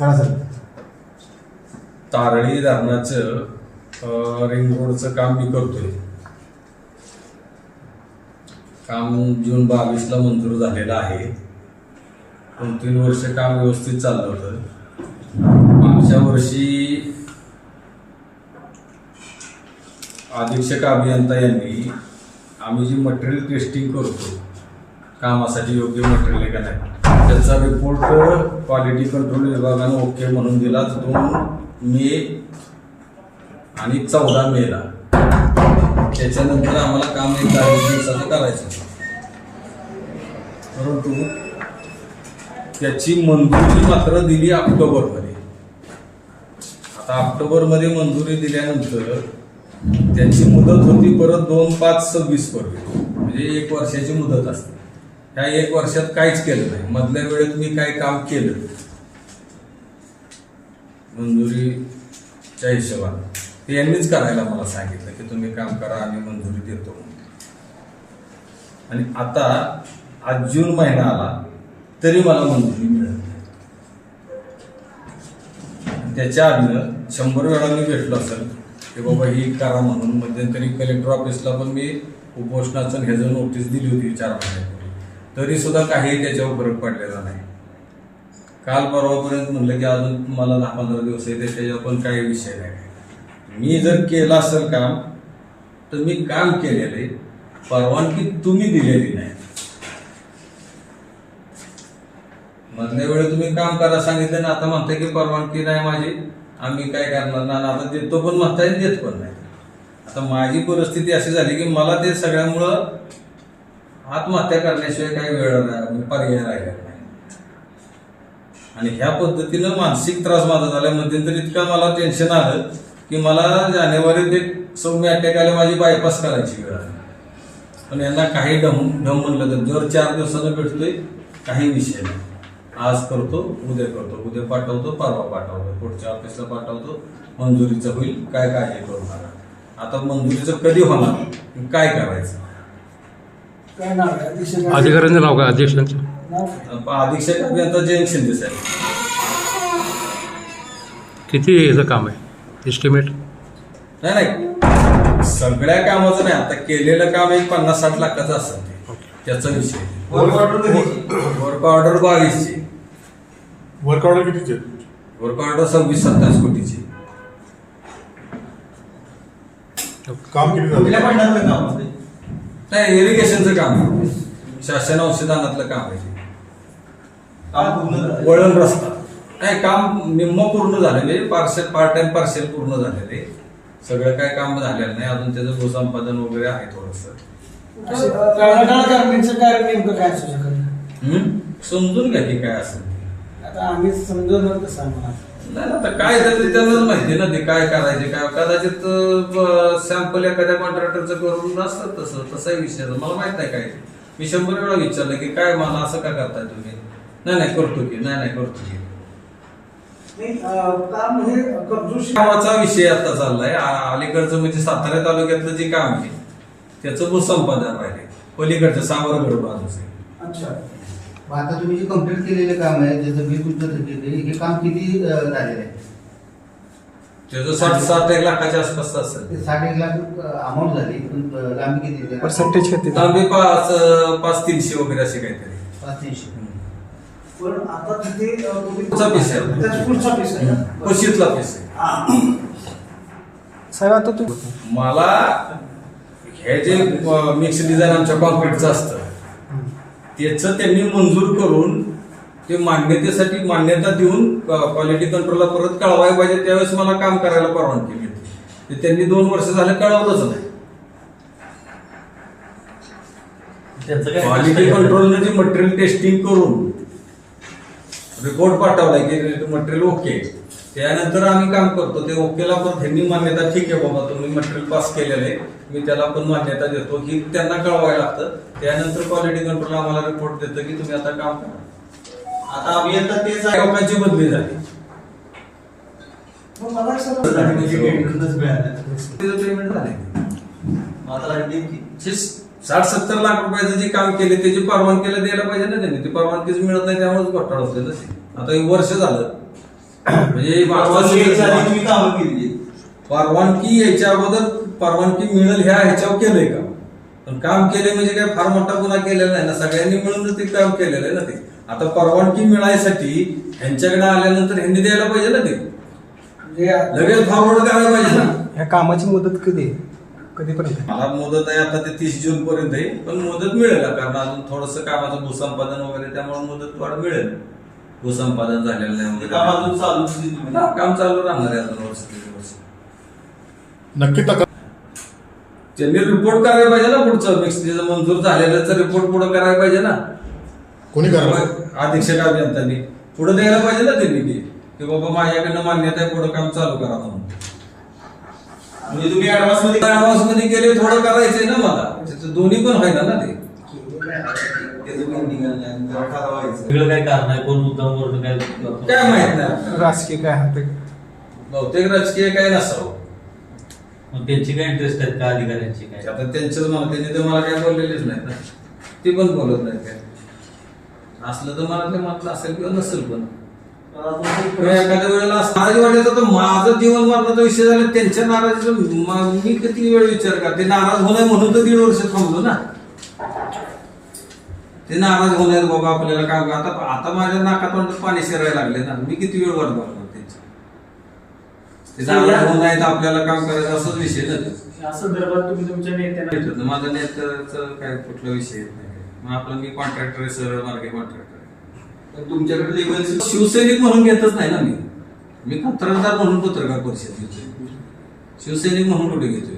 करा सर. तारळी धरणाचं रिंग रोडचं काम मी करतोय. काम जून 22ला मंजूर झालेलं आहे. 2-3 वर्ष काम व्यवस्थित चाललं होतं. मागच्या वर्षी अधीक्षक अभियंता यांनी आम्ही जी मटेरियल टेस्टिंग करतो कामासाठी योग्य मटेरियल आहे का नाही त्याचा रिपोर्ट क्वालिटी कंट्रोल विभागानं ओके म्हणून दिला 2 मे आणि 14 मेला. त्याच्यानंतर आम्हाला काम 1 दिवसाचं करायचं, परंतु त्याची मंजुरी मात्र दिली ऑक्टोबरमध्ये. आता ऑक्टोबरमध्ये मंजुरी दिल्यानंतर त्याची मुदत होती परत 2/5/26 पर्यंत, म्हणजे 1 वर्षाची मुदत असते. ह्या 1 वर्षात काहीच केलं नाही. मधल्या वेळेत मी काय काम केलं मंजुरीच्या हिशोबाने ते यांनीच करायला मला सांगितलं की तुम्ही काम करा, आम्ही मंजुरी देतो. आणि आता आज जून महिना आला तरी मला मंजुरी मिळत नाही. त्याच्या आधीनं 100 वेळा मी भेटलो असेल की बाबा ही करा म्हणून. मध्यंतरी कलेक्टर ऑफिसला पण मी उपोषणाचं ह्याचं नोटीस दिली होती 4 महिन्यापूर्वी, तरी सुद्धा काही त्याच्यावर फरक पडलेला नाही. काल परवापर्यंत म्हणलं की अजून मला 10-15 दिवस येते, त्याच्यावर पण काही विषय नाही. मी जर केलं असेल काम तर मी काम केलेले, परवानगी तुम्ही दिलेली नाही. मधल्या वेळी तुम्ही काम करा सांगितलं ना, आता म्हणताय की परवानगी नाही माझी, आम्ही काय करणार ना. आता देतो पण म्हणताय, देत पण नाही. आता माझी परिस्थिती अशी झाली की मला ते सगळ्यामुळं आत्महत्या करण्याशिवाय काही पर्याय राहिला नाही. आणि ह्या पद्धतीनं मानसिक त्रास माझा झाला. मध्यंतरी इतका मला टेन्शन आलं की मला जानेवारीत एक सौम्य अटॅक आले, माझी बायपास करायची वेळ आली. पण यांना काही ढम म्हणलं तर जर 4 दिवसानं भेटतोय काही विषय नाही. आज करतो, उद्या करतो, उद्या पाठवतो, परवा पाठवतो, पुढच्या ऑफिसला पाठवतो, मंजुरीचं होईल, काय हे करू नका. आता मंजुरीचं कधी होणार, काय करायचं? काय नाव आहे अधिकाऱ्यांचं नाव काय? अध्यक्षांचं अधीक्षक अभियंता जयंत शिंदे साहेब. किती याचं काम आहे एस्टिमेट? नाही सगळ्या कामाचं नाही, आता केलेलं काम एक 50-60 लाखाचं असेल त्याचा विषय. वर्क ऑर्डर 22ची. वर्क ऑर्डर कितीचे? वर्क ऑर्डर 26-27 कोटीची. काम किती झालं? नाही इरिगेशनचं काम आहे, शासन औषधानातलं काम आहे. वळण रस्ता नाही, काम निम्म पूर्ण झालेले, पार्ट टाइम पार्शल पूर्ण झालेले. सगळं काय काम झालेलं नाही अजून, त्याचं भूसंपादन वगैरे आहे थोडंसं. कारण नेमकं काय असू शकत? समजून घ्या की काय असेल. आता आम्ही समजवणार कसं आम्हाला? नाही आता काय झालं त्यांनाच माहिती ना, ते काय करायचे. काय कदाचित सॅम्पल एखाद्या कॉन्ट्रॅक्टरचं करून नसतं तसाही विषय. मला माहित नाही काय. मी 100 वेळा विचारलं की काय मला असं का करताय तुम्ही? नाही करतो की, नाही करतो की. कामाचा विषय आता चाललाय अलीकडचं, म्हणजे सातारा तालुक्यातलं जे काम आहे त्याचं भूसंपादन राहिले पलीकडचं सावरगड बाजूचे. अच्छा, आता तुम्ही जे कम्प्लीट केलेलं काम आहे त्याचं बिल तुमचं हे काम किती झालेलं आहे? त्याचं 60-1 लाखाच्या आसपास असेल. 60-1 लाख अमाऊंट झाली, पण लांबी किती? लांबी 500-300 वगैरे असे काहीतरी. 500-300. पण आता तिथे तुम्ही पुढचा पीस आहे, पुढचा पीस आहे, पशीतला पीस आहे. साहेब आता तू मला हे जे मिक्स डिझाईन आमच्या कॉन्क्रीटचं असतं त्याचं त्यांनी मंजूर करून ते मान्यतेसाठी मान्यता देऊन क्वालिटी कंट्रोलला परत कळवायला पाहिजे. त्यावेळेस मला काम करायला परवानगी मिळते. ते त्यांनी 2 वर्ष झालं कळवलंच नाही. क्वालिटी कंट्रोलने जे मटेरियल टेस्टिंग करून रिपोर्ट पाठवलाय की मटेरियल ओके, त्यानंतर आम्ही काम करतो. ते ओकेला पण त्यांनी मान्यता, ठीक आहे बाबा तुम्ही मटेरियल पास केलेलं आहे, मी त्याला पण मान्यता देतो, ही त्यांना कळवायला लागतं. त्यानंतर क्वालिटी कंट्रोल आम्हाला रिपोर्ट देतं की तुम्ही आता काम करा. आता अभियंता तेच लोकांची बदली झाली. पेमेंट झाले 60-70 लाख रुपयाचं जे काम केले त्याची परवानगीला द्यायला पाहिजे ना त्यांनी. ती परवानगीच मिळत नाही, त्यामुळेच घोटाळा होतोय ना. आता 1 वर्ष झालं म्हणजे तुम्ही कामं केली. परवानगी यायच्या अगोदर परवानगी मिळेल ह्याच्यावर केलंय का? पण काम केले म्हणजे काय फार मोठा गुन्हा केलेला नाही ना, सगळ्यांनी मिळून ते काम केलेलं आहे ना ते. आता परवानगी मिळायसाठी ह्यांच्याकडे आल्यानंतर ह्यांनी द्यायला पाहिजे ना ते, म्हणजे लगेच फॉरवर्ड करायला पाहिजे ना. ह्या कामाची मुदत कधी आहे? कधीपर्यंत आहे? मला मुदत आहे आता ते 30 जून पर्यंत आहे, पण मुदत मिळेल कारण अजून थोडंसं कामाचं भूसंपादन वगैरे, त्यामुळे मुदत वाढ मिळेल. भूसंपादन झालेलं नाही ते वगैरे. काम अजून चालू आहे. हा, काम चालू राहणार आहे अजून वर्ष दीड वर्ष. नक्की तक्रार त्यांनी रिपोर्ट करायला पाहिजे ना, पुढचं मिक्सरीचं मंजूर झालेल्याचा रिपोर्ट पुढे करायला पाहिजे ना. कोणी करावं? अधीक्षक अभियंत्यांनी पुढे द्यायला पाहिजे ना त्यांनी की बाबा माझ्याकडनं मान्यता आहे, पुढे काम चालू करा म्हणून. म्हणजे तुम्ही ऍडव्हान्स मध्ये ऍडव्हान्स मध्ये केले थोडं करायचंय ना मला, त्याचं दोन्ही पण व्हायला ना ते. त्याचं pending आहे आणि जरा ठरवायचं. वेगळं काय कारण आहे? कोण मुद्दाम वरून काय काय माहित नाही, राजकीय काय हात आहे? बहुतेक राजकीय काय नसावं. मग त्यांची काय इंटरेस्ट आहेत का अधिकाऱ्यांची काय? आता त्यांच्याच मला त्यांनी तर मला काय बोललेलेच नाही ना, ते पण बोलत नाही काय. असलं तर मला ते म्हटलं असेल किंवा नसेल, पण किंवा एखाद्या वेळेला नाराजवाड्याचा तर माझं जीवन मरणाचा विषय झाला, त्यांच्या नाराजीचा मी किती वेळ विचार का, ते नाराज होणार म्हणून तर 1.5 वर्ष थांबलो ना. ते नाराज होणार बाबा आपल्याला काय, आता माझ्या नाकातोंडात पाणी शिरायला लागले ना, मी किती वेळ वाट बघणार त्यांची. ते नाराज होऊन नाही तर आपल्याला काम करायचं असाच विषय ना ते. या संदर्भात तुम्ही तुमच्या नेत्यांना माझा नेत्याचं काय कुठला विषय येत नाही. मग आपलं मी कॉन्ट्रॅक्टर आहे, सरळ मार्गे कॉन्ट्रॅक्टर आहे. तुमच्याकडे लेबल शिवसैनिक म्हणून घेतच नाही ना मी कंत्राटदार म्हणून पत्रकार परिषद घेतोय, शिवसैनिक म्हणून कुठे घेतोय.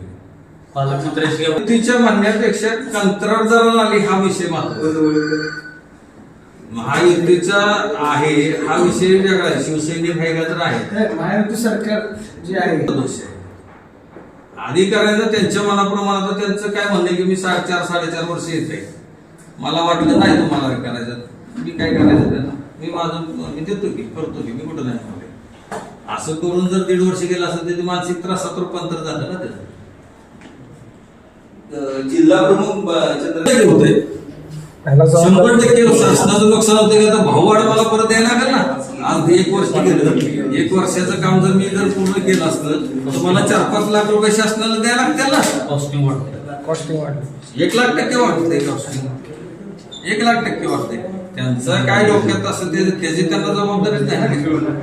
पालकमंत्र्यांशी काय- तिच्या म्हणण्यापेक्षा कंत्राटदाराला आली हा विषय महत्त्वाचा. महायुतीचा आहे हा विषय वेगळा आहे, शिवसैनिक आहे का तर आहे महायुती सरकार जे आहे दोष आहे. अधिकाऱ्यांना त्यांच्या मनाप्रमाणे आता त्यांचं काय म्हणणं आहे की मी 4.5-4.5 वर्ष येते, मला वाटलं नाही तुम्हाला काय करायचं, मी काय करायचं त्यांना, मी माझं मी देतो की करतो की, मी कुठं नाही म्हणले. असं करून जर 1.5 वर्ष गेलं असं त्याची मानसिक त्रासात रूपांतर झालं ना त्याचं. जिल्हा प्रमुख ते होतंय. ह्याला 100% शासनाचं नुकसान होतं का, भाऊ वाढ मला परत द्यायला लागेल ना. आज 1 वर्ष गेलं, 1 वर्षाचं काम जर मी जर पूर्ण केलं असतं तर मला 4-5 लाख रुपये शासनाला द्यायला लागतील ना. कॉस्टिंग वाढते. कॉस्टिंग वाढली. 1,00,000% वाढते कॉस्टिंग, 1,00,000% वाढते. त्यांचं काय डोक्यात असेल त्याची त्यांना जबाबदारीच नाही ना.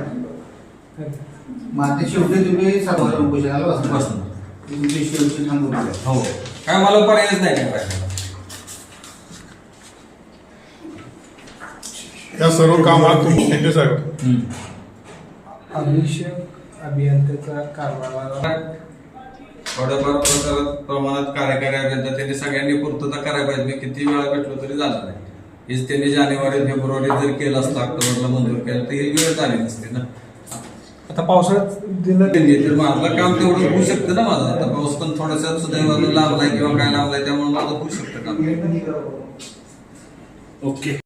माते शेवटी तुम्ही सर्वांना उपोषणाला बसणार. बसणार. तुमची शेवटची ठाम भूमिका आहे. हो, काय मला पर्यायच नाही काय पाहिजे. या सर्व कामात तुम्ही शिंदे साहेब अभिषेक अभियंत्याचा कारभाराला थोड्याफार प्रमाणात कार्यकारी अभियंता त्यांनी सगळ्यांनी पूर्तता करायला पाहिजे. मी किती वेळा भेटलो तरी झालं नाही. हेच त्यांनी जानेवारी फेब्रुवारी जर केलं असतं, ऑक्टोबरला मंजूर केलं तर ही वेळ झाली नसते ना. आता पावसाळ्यात दिलं त्यांनी तर माझं काम तेवढं होऊ शकतं ना माझं. आता पाऊस पण थोडासा सुदैवानं लांबलाय किंवा काय लांबलाय, त्यामुळे माझं होऊ शकतं काम. ओके.